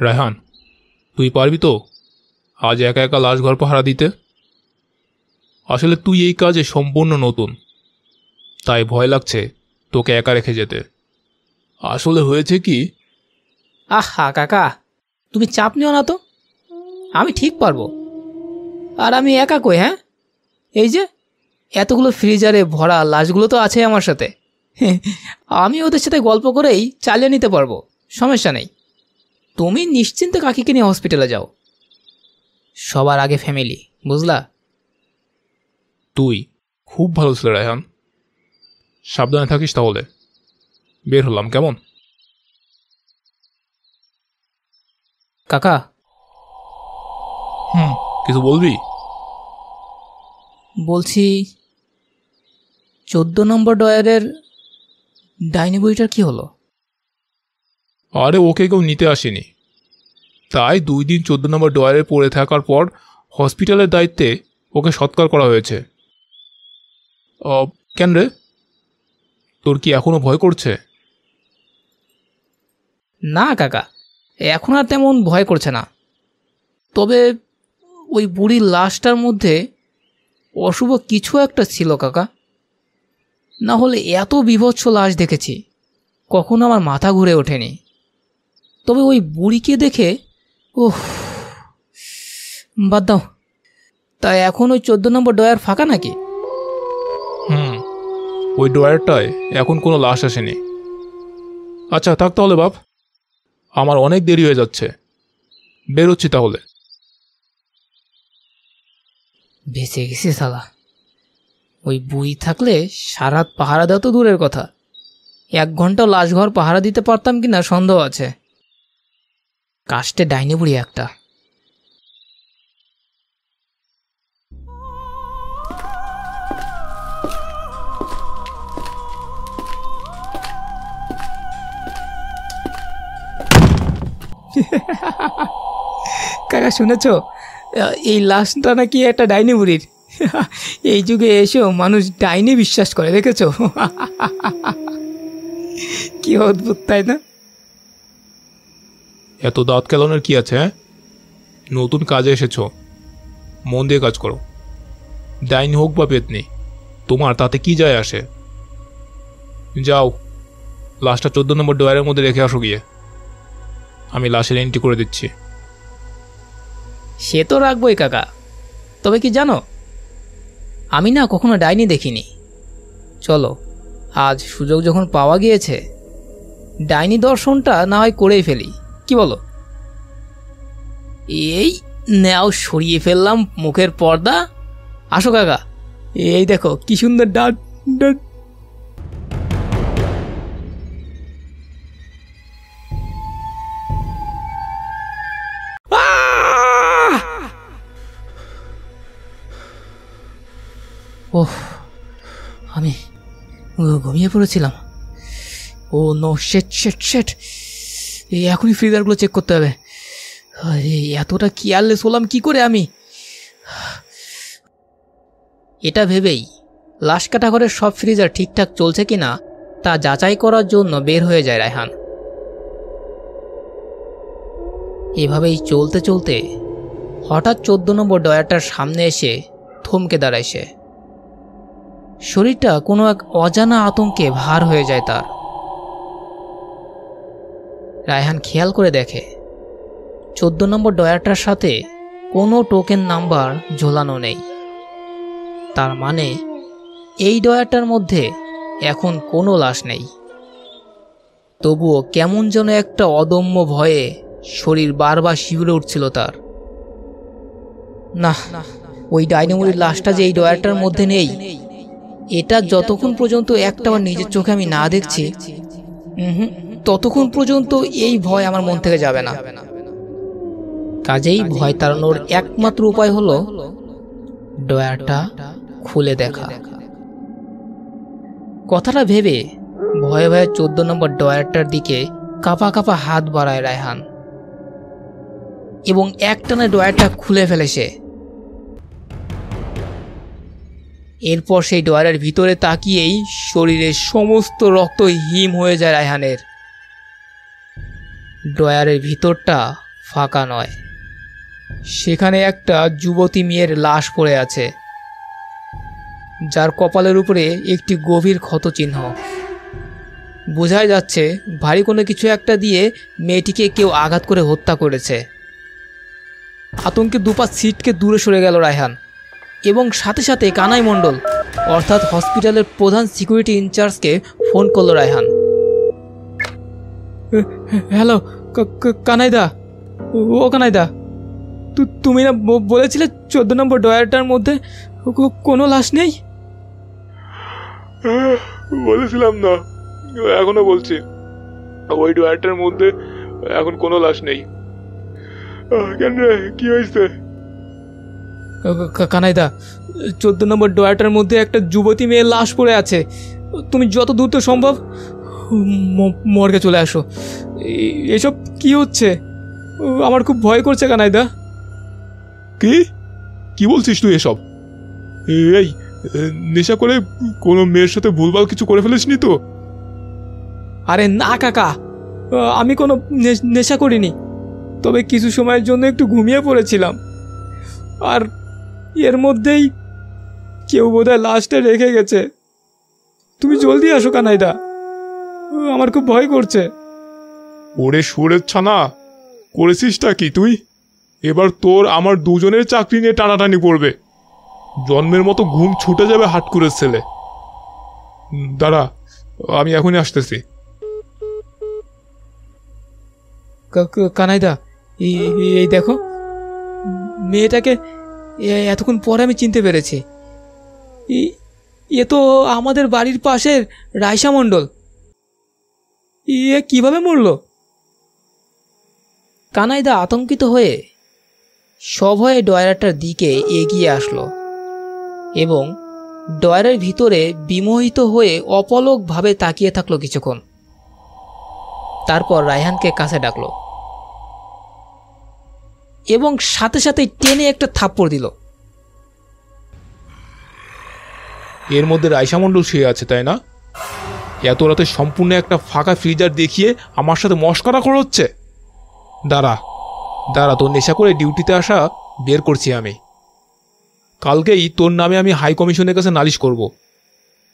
রায়হান, তুই পারবি তো আজ একা একা লাশ ঘর পাহারা দিতে? আসলে তুই এই কাজে সম্পূর্ণ নতুন, তাই ভয় লাগছে তোকে একা রেখে যেতে। আসলে হয়েছে কি, আহা কাকা, তুমি চাপ নিও না তো, আমি ঠিক পারবো। আর আমি একা কই, হ্যাঁ? এই যে এতগুলো ফ্রিজারে ভরা লাশগুলো তো আছে আমার সাথে। আমি ওদের সাথে গল্প করেই চালিয়ে নিতে পারবো, সমস্যা নেই। তুমি নিশ্চিন্তে কাকিকে নিয়ে হসপিটালে যাও। সবার আগে ফ্যামিলি, বুঝলা? তুই খুব ভালো ছিল রায়হান, সাবধানে থাকিস তাহলে। বের হলাম, কেমন? কাকা। কিছু বলবি? বলছি 14 নম্বর ডয়ারের ডাইনি বইটার কি হলো? আরে ওকে কেউ নিতে আসেনি, তাই 2 দিন 14 নম্বর ডয়ারে পড়ে থাকার পর হসপিটালের দায়িত্বে ওকে সৎকার করা হয়েছে। কেন রে, তোর কি এখনো ভয় করছে? না কাকা, এখন আর তেমন ভয় করছে না। তবে ওই বুড়ির লাশটার মধ্যে অশুভ কিছু একটা ছিল কাকা, না হলে এত বীভৎস লাশ দেখেছি কখনো আমার মাথা ঘুরে ওঠেনি। তবে ওই বুড়িকে দেখে বাদ দাও। তাই এখন ওই 14 নম্বর ডয়ার ফাঁকা নাকি? ওই ডয়ারটায় এখন কোনো লাশ আসেনি। আচ্ছা থাক তাহলে বাপ, আমার অনেক দেরি হয়ে যাচ্ছে, বেরোচ্ছি তাহলে। বেঁচে গেছি শালা। ওই বুড়ি থাকলে সারাত পাহারা দেওয়া তো দূরের কথা, 1 ঘন্টাও লাশঘর পাহারা দিতে পারতাম কিনা সন্দেহ আছে। কাস্টে ডাইনি বুড়ি একটা। কাকা শুনেছ, এই লাশটা নাকি একটা ডাইনি বুড়ির। এই যুগে এসেও মানুষ ডাইনি বিশ্বাস করে, দেখেছ? কি অদ্ভুত, তাই না? এত দাঁত কেলানোর কি আছে? নতুন কাজে এসেছো, মন দিয়ে কাজ করো। ডাইনি হোক বা পেতনি, তোমার তাতে কি যায় আসে? যাও, লাশটা 14 নম্বর ডয়ারের মধ্যে রেখে আসো গিয়ে। আমি লাশের এন্ট্রি করে দিচ্ছি। সে তো রাখবই কাকা। তবে কি জানো, আমি না কখনো ডাইনি দেখিনি। চলো, আজ সুযোগ যখন পাওয়া গিয়েছে, ডাইনি দর্শনটা না হয় করেই ফেলি, কি বলো? এই নেও, সরিয়ে ফেললাম মুখের পর্দা। আসো কাকা, এই দেখো কি সুন্দর ডাট ডাট। ওহ, আমি ঘুমিয়ে পড়েছিলাম। ও নো, শেট শেট শেট। এই এখনই ফ্রিজারগুলো চেক করতে হবে। আরে এতটা কেয়ারলেস হলাম কি করে আমি? এটা ভেবেই লাশ কাটা ঘরের সব ফ্রিজার ঠিকঠাক চলছে কিনা তা যাচাই করার জন্য বের হয়ে যায় রায়হান। এভাবেই চলতে চলতে হঠাৎ 14 নম্বর ডয়ারটার সামনে এসে থমকে দাঁড়ায় সে। শরীরটা কোনো এক অজানা আতঙ্কে ভার হয়ে যায় তার। রায়হান খেয়াল করে দেখে 14 নম্বর ডয়ারটার সাথে কোনো টোকেন নাম্বার ঝোলানো নেই। তার মানে এই ডয়ারটার মধ্যে এখন কোনো লাশ নেই। তবুও কেমন যেন একটা অদম্য ভয়ে শরীর বারবার শিউরে উঠছিল তার। না, ওই ডাইনামোরির লাশটা যে এই ডয়ারটার মধ্যে নেই, এটা যতক্ষণ পর্যন্ত একটাবার নিজের চোখে আমি না দেখছি, ততক্ষণ পর্যন্ত এই ভয় আমার মন থেকে যাবে না। কাজেই ভয় তাড়ানোর একমাত্র উপায় হলো ডয়ারটা খুলে দেখা। কথাটা ভেবে ভয়ে ভয়ে 14 নম্বর ডয়ারটার দিকে কাঁপা কাঁপা হাত বাড়ায় রায়হান এবং একটানে ডয়ারটা খুলে ফেলে সে। এরপর সেই ডয়ারের ভিতরে তাকিয়েই শরীরের সমস্ত রক্ত হিম হয়ে যায় রায়হানের। ডয়ারের ভিতরটা ফাঁকা নয়, সেখানে একটা যুবতী মেয়ের লাশ পড়ে আছে, যার কপালের উপরে একটি গভীর ক্ষতচিহ্ন। বোঝাই যাচ্ছে ভারী কোনো কিছু একটা দিয়ে মেয়েটিকে কেউ আঘাত করে হত্যা করেছে। আতঙ্কে দুপা সিটকে দূরে সরে গেল রায়হান, এবং সাথে সাথে কানাই মণ্ডল অর্থাৎ হসপিটালের প্রধান সিকিউরিটি ইনচার্জকে ফোন করলো রায়হান। হ্যালো কানাইদা, ও কানাইদা, তুমি না বলেছিলে 14 নম্বর ডয়ারটার মধ্যে কোনো লাশ নেই? বলেছিলাম না, এখনো বলছি, ওই ডয়ারটার মধ্যে এখন কোনো লাশ নেই। কেন রে, কি হয়েছে? কানাইদা, 14 নম্বর ডয়ারটার মধ্যে একটা যুবতী মেয়ের লাশ পড়ে আছে। তুমি যত দ্রুত সম্ভব মর্গে চলে আসো। এসব কি হচ্ছে? আমার খুব ভয় করছে কানাইদা। কি কি বলছিস তুই এসব? এই নেশা করে কোনো মেয়ের সাথে ভুলভাল কিছু করে ফেলিসনি তো? আরে না কাকা, আমি কোনো নেশা করিনি, তবে কিছু সময়ের জন্য একটু ঘুমিয়ে পড়েছিলাম, আর এর মধ্যেই কেউ বোধহয় লাশটা রেখে গেছে। তুমি জলদি আসো কানাইদা, আমার খুব ভয় করছে। ওরে সুরের ছানা, করেছিসটা কি তুই? এবার তোর আমার দুজনের চাকরি নিয়ে টানাটানি পড়বে। জন্মের মতো ঘুম ছুটে যাবে হাটকুরের ছেলে। দাঁড়া, আমি এখনই আসতেছি। কানাইদা, এই দেখো, মেয়েটাকে এতক্ষণ পরে আমি চিনতে পেরেছি। এ তো আমাদের বাড়ির পাশের রাইসা মণ্ডল। কিভাবে মরল? কানাইদা আতঙ্কিত হয়ে সভয়ে ডয়ারটার দিকে এগিয়ে আসলো এবং ডয়ারের ভিতরে বিমোহিত হয়ে অপলকভাবে তাকিয়ে থাকলো কিছুক্ষণ। তারপর রায়হানকে কাছে ডাকলো এবং সাথে সাথে টেনে একটা থাপ্পড় দিল। এর মধ্যে রাইসা মণ্ডল শুয়ে আছে, তাই না? এত রাতে সম্পূর্ণ একটা ফাঁকা ফ্রিজার দেখিয়ে আমার সাথে মশকরা করা হচ্ছে। দাঁড়া দাঁড়া, তোর নেশা করে ডিউটিতে আসা বের করছি আমি। কালকেই তোর নামে আমি হাই কমিশনের কাছে নালিশ করব।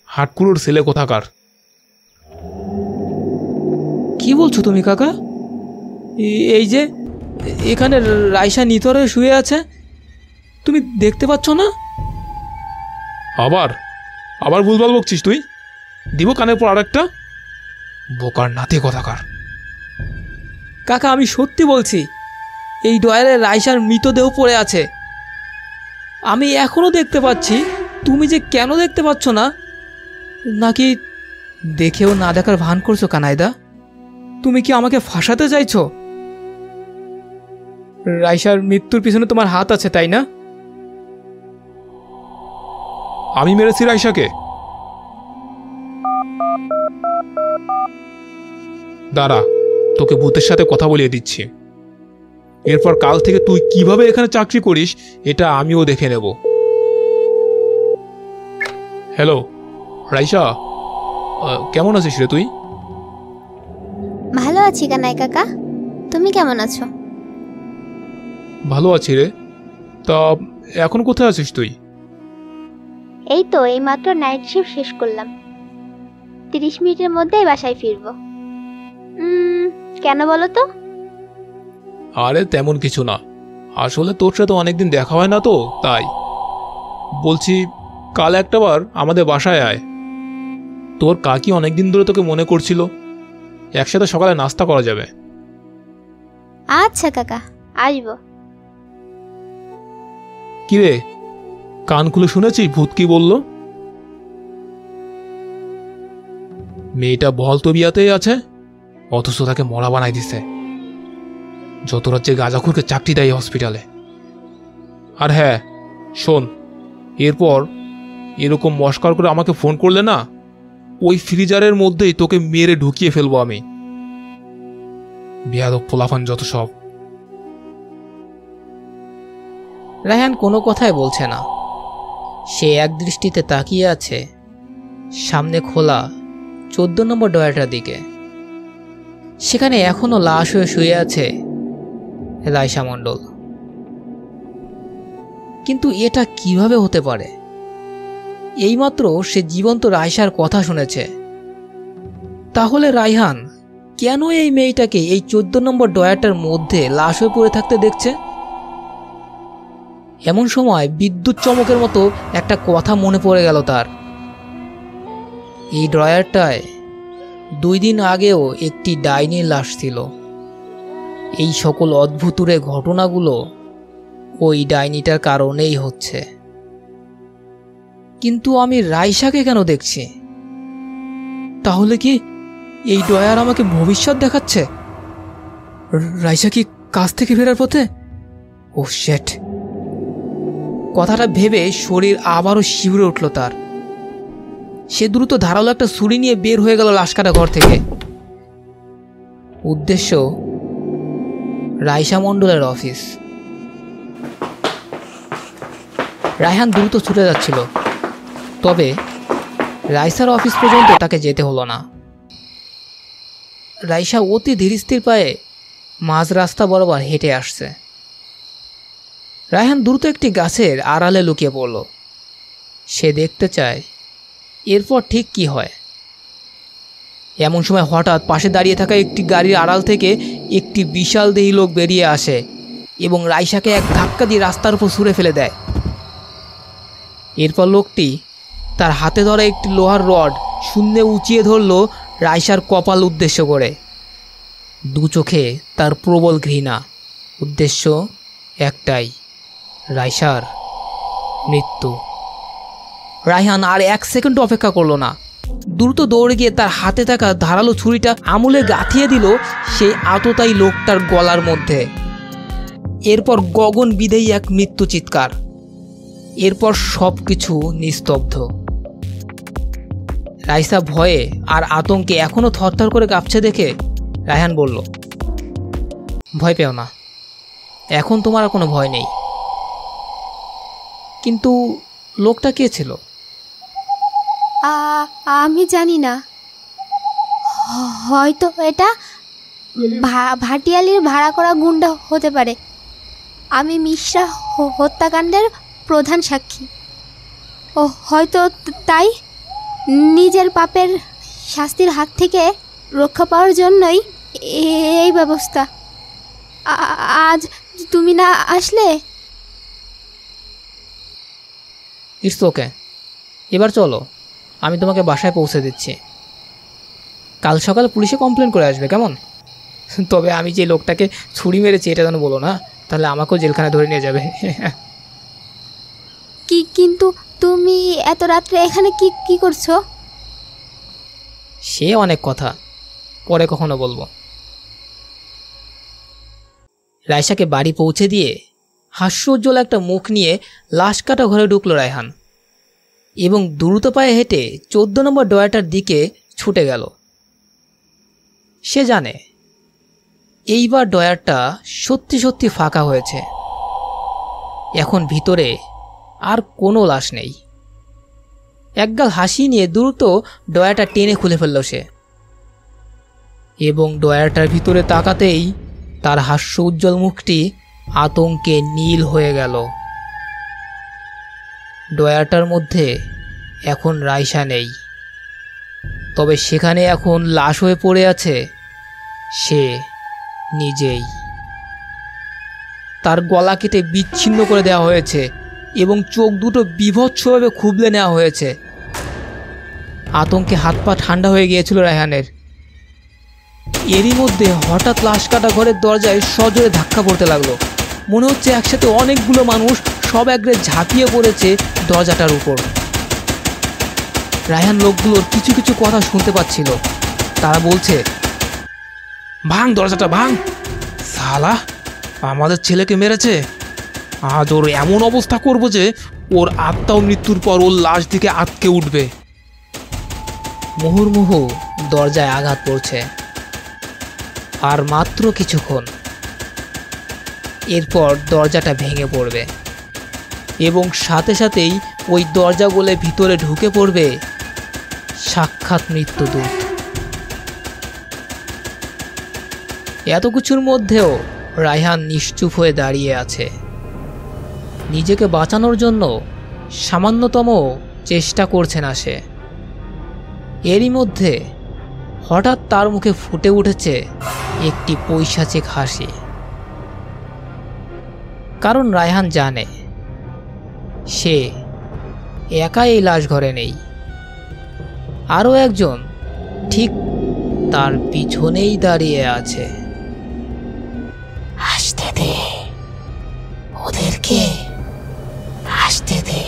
হাটকুড়োর ছেলে কোথাকার। কি বলছো তুমি কাকা? এই যে এখানে রাইসা নিতরে শুয়ে আছে, তুমি দেখতে পাচ্ছ না? আবার আবার ভুলভাল বকছিস তুই। দিব কানের পর আরেকটা। বোকার নাতি কোথাকার। কাকা, আমি সত্যি বলছি, এই ডয়ারে রাইসার মৃতদেহ পড়ে আছে। আমি এখনো দেখতে পাচ্ছি, তুমি যে কেন দেখতে পাচ্ছ না? নাকি দেখেও না দেখার ভান করছো কানাইদা? তুমি কি আমাকে ফাঁসাতে চাইছো? রাইসার মৃত্যুর পিছনে তোমার হাত আছে, তাই না? আমি মেরেছি রাইসাকে? দাঁড়া, তোকে ভূতের সাথে কথা বলিয়ে দিচ্ছি। এরপর কাল থেকে তুই কিভাবে এখানে চাকরি করিস এটা আমিও দেখে নেব। হ্যালো রাইসা, কেমন আছিস রে তুই? ভালো আছি কানাই কাকা, তুমি কেমন আছো? ভালো আছি রে। তা এখন কোথায় আছিস তুই? এই তো এইমাত্র নাইট শিফট শেষ করলাম, 30 মিনিটের মধ্যেই বাসায় ফিরবো। কেন বলো তো? আরে তেমন কিছু না, আসলে তোর সাথে অনেকদিন দেখা হয় না তো তাই বলছি। কাল একটাবার আমাদের বাসায় আয়। তোর কাকি অনেকদিন ধরে তোকে মনে করছিল, একসাথে সকালে নাস্তা করা যাবে। আচ্ছা কাকা, আসবো। কিরে, কান খুলে শুনেছিস ভূত কি বলল? মেয়েটা বহল তবিয়াতেই আছে, অথচ তাকে মরা বানাই দিছে। যত রাজ্যের গাঁজাখুরকে চাকরি দেয় হসপিটালে। আর হ্যাঁ শোন, এরপর এরকম মস্কার করে আমাকে ফোন করলে না, ওই ফ্রিজারের মধ্যেই তোকে মেরে ঢুকিয়ে ফেলবো আমি। বেয়াদব পোলাফান যত সব। রায়হান কোনো কথাই বলছে না। সে এক দৃষ্টিতে তাকিয়ে আছে সামনে খোলা 14 নম্বর ডয়ারটার দিকে। সেখানে এখনো লাশ হয়ে শুয়ে আছে রাইসা মণ্ডল। কিন্তু এটা কিভাবে হতে পারে? এইমাত্র সে জীবন্ত রাইসার কথা শুনেছে। তাহলে রায়হান কেন এই মেয়েটাকে এই 14 নম্বর ডয়ারটার মধ্যে লাশ হয়ে পড়ে থাকতে দেখছে? এমন সময় বিদ্যুৎ চমকের মতো একটা কথা মনে পড়ে গেল তার। এই ড্রয়ারটায় 2 দিন আগেও একটি ডাইনির লাশ ছিল। এই সকল অদ্ভুতুরে ঘটনাগুলো ওই ডাইনিটার কারণেই হচ্ছে। কিন্তু আমি রাইসাকে কেন দেখছি? তাহলে কি এই ড্রয়ার আমাকে ভবিষ্যৎ দেখাচ্ছে? রাইসা কি কাজ থেকে ফেরার পথে? ও শেট! কথাটা ভেবে শরীর আবারও শিউরে উঠল তার। সে দ্রুত ধারালো একটা ছুরি নিয়ে বের হয়ে গেল লাশ কাটা ঘর থেকে। উদ্দেশ্য রাইসা মণ্ডলের অফিস। রায়হান দ্রুত ছুটে যাচ্ছিল, তবে রাইসার অফিস পর্যন্ত তাকে যেতে হলো না। রাইসা অতি ধীরস্থির পায়ে মাঝ রাস্তা বরাবর হেঁটে আসছে। রায়হান দ্রুত একটি গাছের আড়ালে লুকিয়ে পড়ল। সে দেখতে চায় এরপর ঠিক কি হয়। এমন সময় হঠাৎ পাশে দাঁড়িয়ে থাকা একটি গাড়ির আড়াল থেকে একটি বিশাল দেহী লোক বেরিয়ে আসে এবং রাইসাকে এক ধাক্কা দিয়ে রাস্তার উপর ছুঁড়ে ফেলে দেয়। এরপর লোকটি তার হাতে ধরা একটি লোহার রড শূন্যে উঁচিয়ে ধরল রাইসার কপাল উদ্দেশ্য করে। দু চোখে তার প্রবল ঘৃণা। উদ্দেশ্য একটাই, রাইসার মৃত্যু। রায়হান আর 1 সেকেন্ড অপেক্ষা করলো না। দ্রুত দৌড়ে গিয়ে তার হাতে থাকা ধারালো ছুরিটা আমূলে গাঁথিয়ে দিল সেই আততায়ী লোকটার গলার মধ্যে। এরপর গগন বিদেয়ী এক মৃত্যু চিৎকার। এরপর সব কিছু নিস্তব্ধ। রাইসা ভয়ে আর আতঙ্কে এখনো থরথর করে কাঁপছে দেখে রায়হান বলল, ভয় পেও না, এখন তোমার আর কোনো ভয় নেই। কিন্তু লোকটা কে ছিল? আমি জানি না, হয়তো এটা ভাটিয়ালির ভাড়া করা গুন্ডা হতে পারে। আমি মিশ্রা হত্যাকাণ্ডের প্রধান সাক্ষী। ও হয়তো তাই নিজের পাপের শাস্তির হাত থেকে রক্ষা পাওয়ার জন্যই এই ব্যবস্থা। আজ তুমি না আসলে। ইটস ওকে, এবার চলো, আমি তোমাকে বাসায় পৌঁছে দিচ্ছি। কাল সকালে পুলিশে কমপ্লেন করে আসবে, কেমন? তবে আমি যে লোকটাকে ছুরি মেরেছি এটা যেন বলো না, তাহলে আমাকেও জেলখানায় ধরে নিয়ে যাবে। কিন্তু তুমি এত রাত্রে এখানে কি করছো? সে অনেক কথা, পরে কখনো বলবো। রাইসাকে বাড়ি পৌঁছে দিয়ে হাস্যোজ্জ্বল একটা মুখ নিয়ে লাশ কাটা ঘরে ঢুকলো রায়হান এবং দ্রুত পায়ে হেঁটে 14 নম্বর ডয়ারটার দিকে ছুটে গেল। সে জানে এইবার ডয়ারটা সত্যি সত্যি ফাঁকা হয়েছে। এখন ভিতরে আর কোনো লাশ নেই। একগাল হাসি নিয়ে দ্রুত ডয়ারটা টেনে খুলে ফেলল সে এবং ডয়ারটার ভিতরে তাকাতেই তার হাস্য উজ্জ্বল মুখটি আতঙ্কে নীল হয়ে গেল। ডয়ারটার মধ্যে এখন রাইসা নেই, তবে সেখানে এখন লাশ হয়ে পড়ে আছে সে নিজেই। তার গলা কেটে বিচ্ছিন্ন করে দেওয়া হয়েছে এবং চোখ দুটো বীভৎসভাবে খুবলে নেওয়া হয়েছে। আতঙ্কে হাত পা ঠান্ডা হয়ে গিয়েছিল রায়হানের। এরই মধ্যে হঠাৎ লাশ কাটা ঘরের দরজায় সজোরে ধাক্কা পড়তে লাগলো। মনে হচ্ছে একসাথে অনেকগুলো মানুষ সব একরে ঝাঁপিয়ে পড়েছে দরজাটার উপর। রায়হান লোকগুলোর কিছু কিছু কথা শুনতে পাচ্ছিল। তারা বলছে, ভাঙ দরজাটা, ভাঙ! শালা আমাদের ছেলেকে মেরেছে। আজ ওর এমন অবস্থা করবো যে ওর আত্মাও মৃত্যুর পর ওর লাশ দিকে আটকে উঠবে। মুহুর্মুহু দরজায় আঘাত পড়ছে। আর মাত্র কিছুক্ষণ, এরপর দরজাটা ভেঙে পড়বে এবং সাথে সাথেই ওই দরজা গলে ভিতরে ঢুকে পড়বে সাক্ষাৎ মৃত্যুদূত। এত কিছুর মধ্যেও রায়হান নিশ্চুপ হয়ে দাঁড়িয়ে আছে। নিজেকে বাঁচানোর জন্য সামান্যতম চেষ্টা করছে না সে। এরই মধ্যে হঠাৎ তার মুখে ফুটে উঠেছে একটি পৈশাচিক হাসি। কারণ রায়হান জানে সে একা এই লাশ ঘরে নেই, আরও একজন ঠিক তার পিছনেই দাঁড়িয়ে আছে। আসতে দে, ওদেরকে আসতে দে।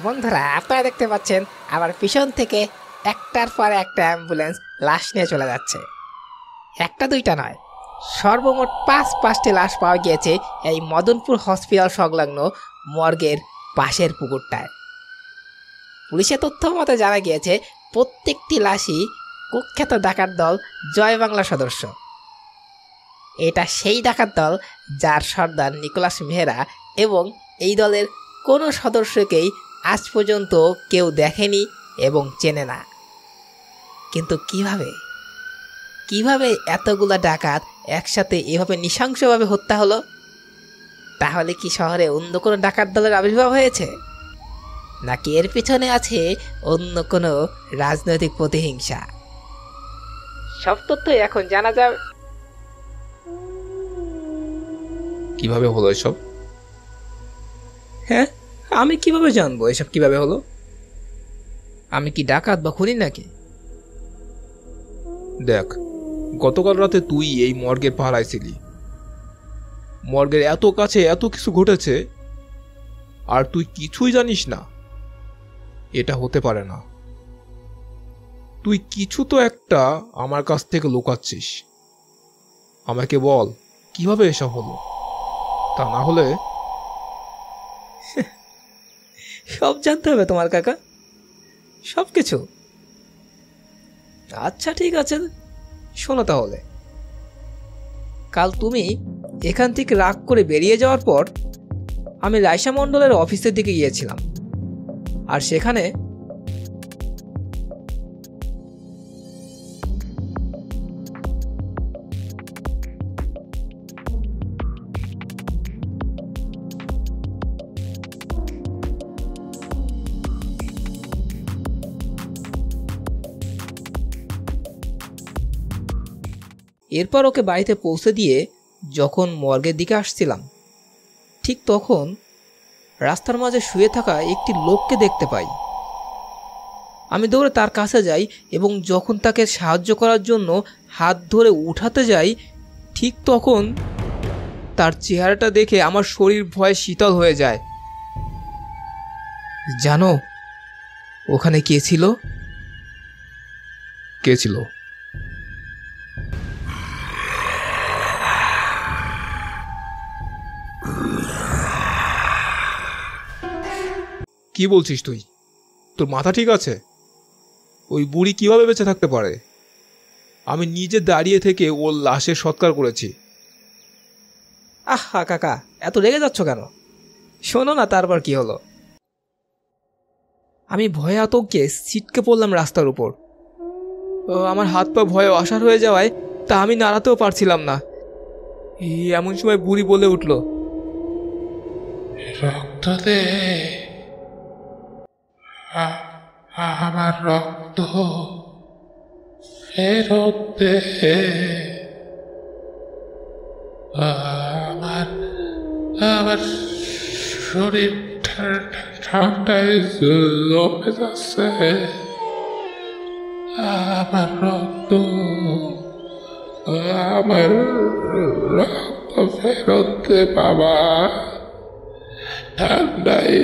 বন্ধুরা, আপনারা দেখতে পাচ্ছেন আবার পিছন থেকে একটার পর একটা অ্যাম্বুলেন্স লাশ নিয়ে চলে যাচ্ছে। একটা দুইটা নয়, সর্বমোট পাঁচটি লাশ পাওয়া গিয়েছে এই মদনপুর হসপিটাল সংলগ্ন মর্গের পাশের পুকুরটায়। পুলিশের তথ্য মতে জানা গিয়েছে প্রত্যেকটি লাশই কুখ্যাত ডাকাত দল জয় বাংলা সদস্য। এটা সেই ডাকাত দল যার সর্দার নিকোলাস মেহরা এবং এই দলের কোনো সদস্যকেই আজ পর্যন্ত কেউ দেখেনি এবং চেনে না। কিন্তু কিভাবে এতগুলা ডাকাত একসাথে এভাবে নৃশংসভাবে হত্যা হলো? তাহলে কি শহরে অন্য কোনো ডাকাত দলের আবির্ভাব হয়েছে, নাকি এর পিছনে আছে অন্য কোনো রাজনৈতিক প্রতিহিংসা? সব তথ্যই এখন জানা যাবে। কিভাবে হলো এসব? হ্যাঁ, আমি কিভাবে জানবো এসব কিভাবে হলো? আমি কি ডাকাত বা খুনি নাকি? দেখ, গতকাল রাতে তুই এই মর্গের পাহারায় ছিলি। মর্গের এত কাছে এত কিছু ঘটেছে আর তুই কিছুই জানিস না? এটা হতে পারে না। তুই কিছু তো একটা আমার কাছ থেকে লুকাচ্ছিস। আমাকে বল কিভাবে এসব হলো, তা না হলে। সব জানতে হবে তোমার কাকা, সব কিছু? আচ্ছা ঠিক আছে, শোনো তাহলে। কাল তুমি এখান থেকে রাগ করে বেরিয়ে যাওয়ার পর আমি রাইসা মণ্ডলের অফিসের দিকে গিয়েছিলাম, আর সেখানে এরপর ওকে বাড়িতে পৌঁছে দিয়ে যখন মর্গের দিকে আসছিলাম, ঠিক তখন রাস্তার মাঝে শুয়ে থাকা একটি লোককে দেখতে পাই। আমি দৌড়ে তার কাছে যাই এবং যখন তাকে সাহায্য করার জন্য হাত ধরে উঠাতে যাই, ঠিক তখন তার চেহারাটা দেখে আমার শরীর ভয়ে শীতল হয়ে যায়। জানো ওখানে কে ছিল? কে ছিল? কি বলছিস তুই? তোর মাথা ঠিক আছে? ওই বুড়ি কিভাবে বেঁচে থাকতে পারে? আমি নিজে দাঁড়িয়ে থেকে ওর লাশের সৎকার করেছি। আহা কাকা, এত রেগে যাচ্ছ কেন? শোনো না তারপর কি হলো। আমি ভয়ে আতঙ্কে ছিটকে পড়লাম রাস্তার উপর। আমার হাত পা ভয়ে অসাড় হয়ে যাওয়ায় তা আমি নাড়াতেও পারছিলাম না। এমন সময় বুড়ি বলে উঠল, রক্ত দে, আমার রক্ত ফেরত দে। আমার শরীর ঠান্ডায় জমে যাচ্ছে। আমার রক্ত ফেরত দে বাবা। ঠান্ডায়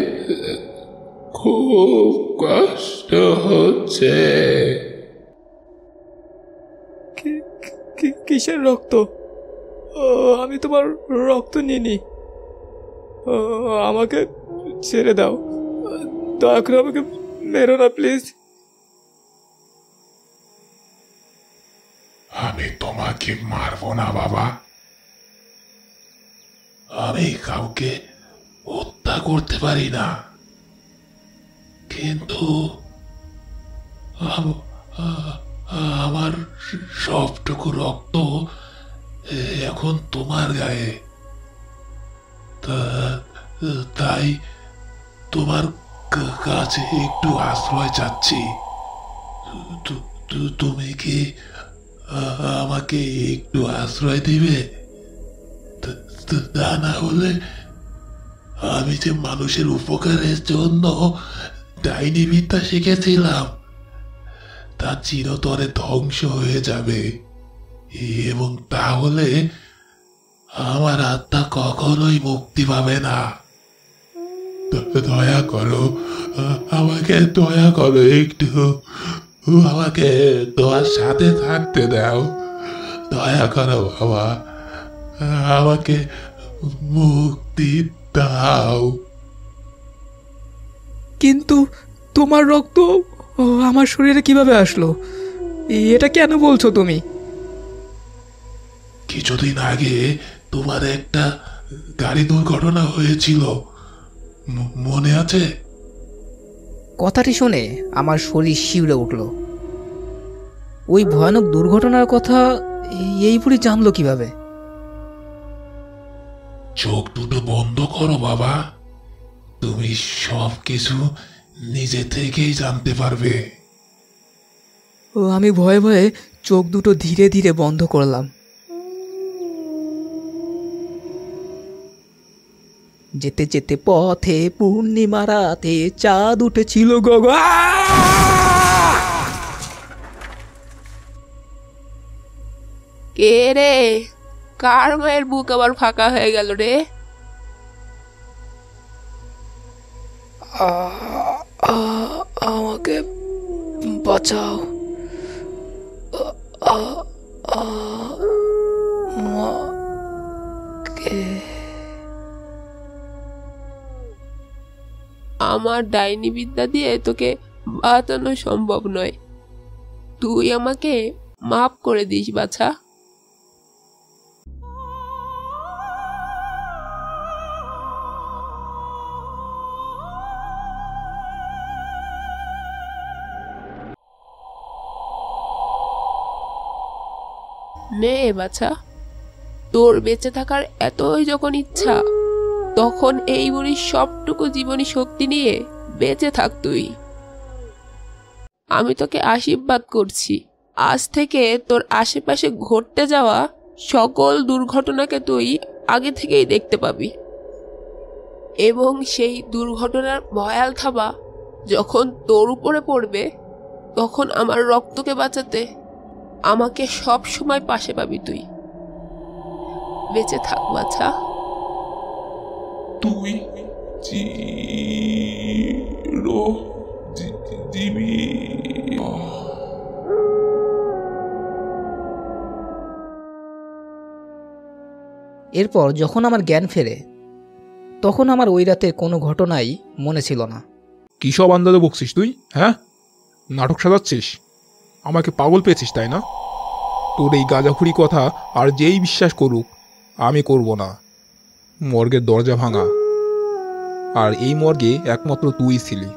খুব কষ্ট হচ্ছে। কিসের রক্ত? আমি তোমার রক্ত নিইনি। আমাকে ছেড়ে দাও, দয়া করে আমাকে মেরো না প্লিজ। আমি তোমাকে মারবো না বাবা। আমি কাউকে হত্যা করতে পারি না, কিন্তু আম- আ- আমার সবটুকু রক্ত এখন তোমার গায়ে। তাই তোমার কাছে একটু আশ্রয় চাচ্ছি। তুমি কি আমাকে একটু আশ্রয় দিবে? তা না হলে আমি যে মানুষের উপকারের জন্য ডাইনি বিদ্যা শিখেছিলাম তা চিরতরে ধ্বংস হয়ে যাবে, এবং তাহলে আমার আত্মা কখনোই মুক্তি পাবে না। দয়া করো, আমাকে দয়া করো, একটু আমাকে তোমার সাথে থাকতে দাও। দয়া করো বাবা, আমাকে মুক্তি দাও। কিন্তু তোমার রক্ত আমার শরীরে কিভাবে আসলো? এটা কেন বলছো তুমি? কিছুদিন আগে তোমার একটা গাড়ি দুর্ঘটনা হয়েছিল, মনে আছে? কথাটি শুনে আমার শরীর শিউরে উঠল। ওই ভয়ানক দুর্ঘটনার কথা এই বুড়ি জানলো কিভাবে? চোখ দুটো বন্ধ করো বাবা, তুমি সব কিছু নিজে থেকেই জানতে পারবে। আমি ভয়ে ভয়ে চোখ দুটো ধীরে ধীরে বন্ধ করলাম। যেতে যেতে পথে পূর্ণিমা রাতে চাঁদ উঠেছিল গগন। কে রে? কার মায়ের বুক আবার ফাঁকা হয়ে গেল রে? আমাকে বাঁচাও। আমার ডাইনি বিদ্যা দিয়ে তোকে বাঁচানো সম্ভব নয়। তুই আমাকে মাফ করে দিস বাছা। নে বাছা, তোর বেঁচে থাকার এতই যখন ইচ্ছা, তখন এই বুড়ির সবটুকু জীবনী শক্তি নিয়ে বেঁচে থাক তুই। আমি তোকে আশীর্বাদ করছি, আজ থেকে তোর আশেপাশে ঘটতে যাওয়া সকল দুর্ঘটনাকে তুই আগে থেকেই দেখতে পাবি, এবং সেই দুর্ঘটনার ভয়াল থাবা যখন তোর উপরে পড়বে, তখন আমার রক্তকে বাঁচাতে আমাকে সব সময় পাশে পাবি তুই। বেঁচে থাক বাছা। তুই চিরজীবী। এরপর যখন আমার জ্ঞান ফেরে, তখন আমার ওই রাতের কোনো ঘটনাই মনে ছিল না। কী সব আন্দাজে বকছিস তুই? হ্যাঁ, নাটক সাজাচ্ছিস? আমাকে পাগল পেয়েছিস তাই না? তোর এই গাঁজাখুরি কথা আর যেই বিশ্বাস করুক, আমি করব না। মর্গের দরজা ভাঙা, আর এই মর্গে একমাত্র তুই ছিলি।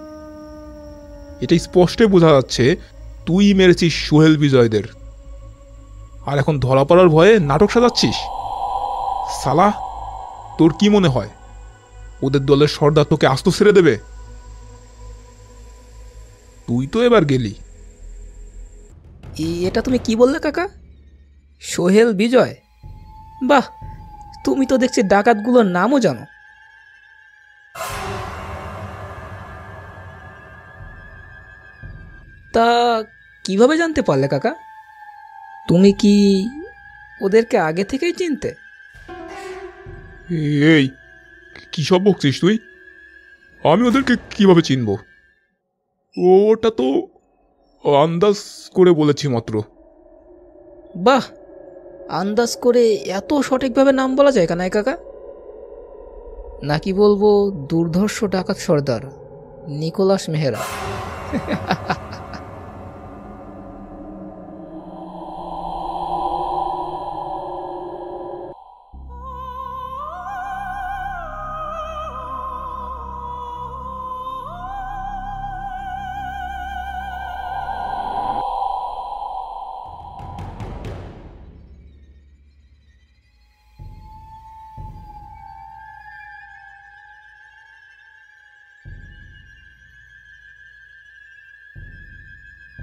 এটা স্পষ্টই বোঝা যাচ্ছে তুই মেরেছিস সোহেল বিজয়দের, আর এখন ধরা পড়ার ভয়ে নাটক সাজাচ্ছিস। সালা, তোর কি মনে হয় ওদের দলের সর্দার তোকে আস্ত ছেড়ে দেবে? তুই তো এবার গেলি। এটা তুমি কি বললে কাকা? সোহেল বিজয়? বাহ, তুমি তো দেখছি ডাকাতগুলোর নামও জানো। তা কিভাবে জানতে পারলে কাকা? তুমি কি ওদেরকে আগে থেকেই চিনতে? এই কী সব বকছিস তুই? আমি ওদেরকে কিভাবে চিনব? ওটা তো আন্দাজ করে বলেছি মাত্র। বাহ, আন্দাজ করে এত সঠিকভাবে নাম বলা যায় কানাই কাকা? নাকি বলবো দুর্ধর্ষ ডাকাত সর্দার নিকোলাস মেহরা।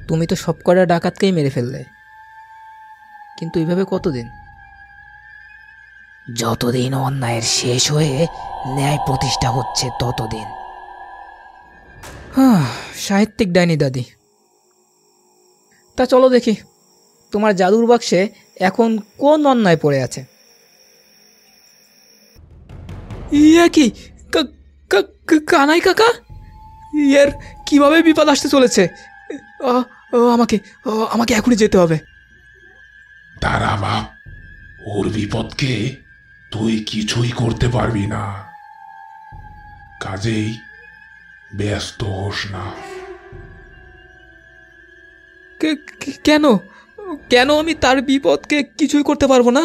তুমি তো সব কটা ডাকাতকেই মেরে ফেললে, কিন্তু এইভাবে কতদিন? যতদিন অন্যায়ের শেষ হয়ে ন্যায় প্রতিষ্ঠা হচ্ছে ততদিন। সাহিত্যিক ডাইনি দাদি। তা চলো দেখি তোমার জাদুর বাক্সে এখন কোন অন্যায় পড়ে আছে। ইয়ে কি কানাই কাকা, এর কিভাবে বিপদ আসতে চলেছে? আমাকে আমাকে এখনই যেতে হবে। দাঁড়া বাপ, ওর বিপদকে তুই কিছুই করতে পারবি না, কাজেই ব্যস্ত হোস না। কেন কেন আমি তার বিপদকে কিছুই করতে পারবো না?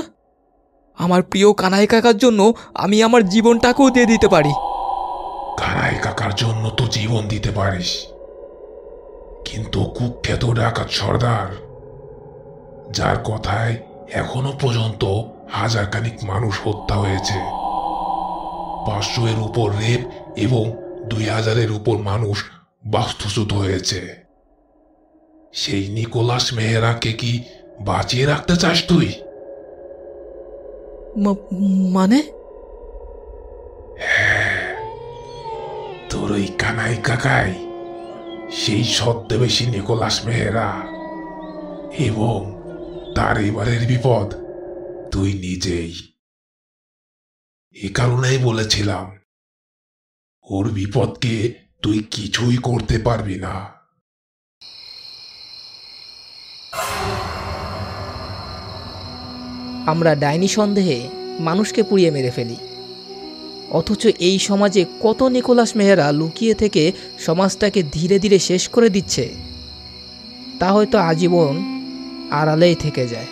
আমার প্রিয় কানাই কাকার জন্য আমি আমার জীবনটাকেও দিয়ে দিতে পারি। কানাই কাকার জন্য তো জীবন দিতে পারিস, কিন্তু কুখ্যাত ডাকাত সর্দার, যার কথায় এখনো পর্যন্ত 1000 খানিক মানুষ হত্যা হয়েছে, 500 এর উপর রেপ এবং 2000 এর উপর মানুষ বাস্তুচ্যুত হয়েছে, সেই নিকোলাস মেহরাকে কি বাঁচিয়ে রাখতে চাস তুই? মানে? তোর ওই কানাই কাকাই সেই ছদ্মবেশী নিকোলাস মেহরা, এবং তার এবারের বিপদ তুই নিজেই। এ কারণেই বলেছিলাম ওর বিপদকে তুই কিছুই করতে পারবি না। আমরা ডাইনি সন্দেহে মানুষকে পুড়িয়ে মেরে ফেলি, অথচ এই সমাজে কত নিকোলাস মেহরা লুকিয়ে থেকে সমাজটাকে ধীরে ধীরে শেষ করে দিচ্ছে, তা হয়তো আজীবন আড়ালেই থেকে যায়।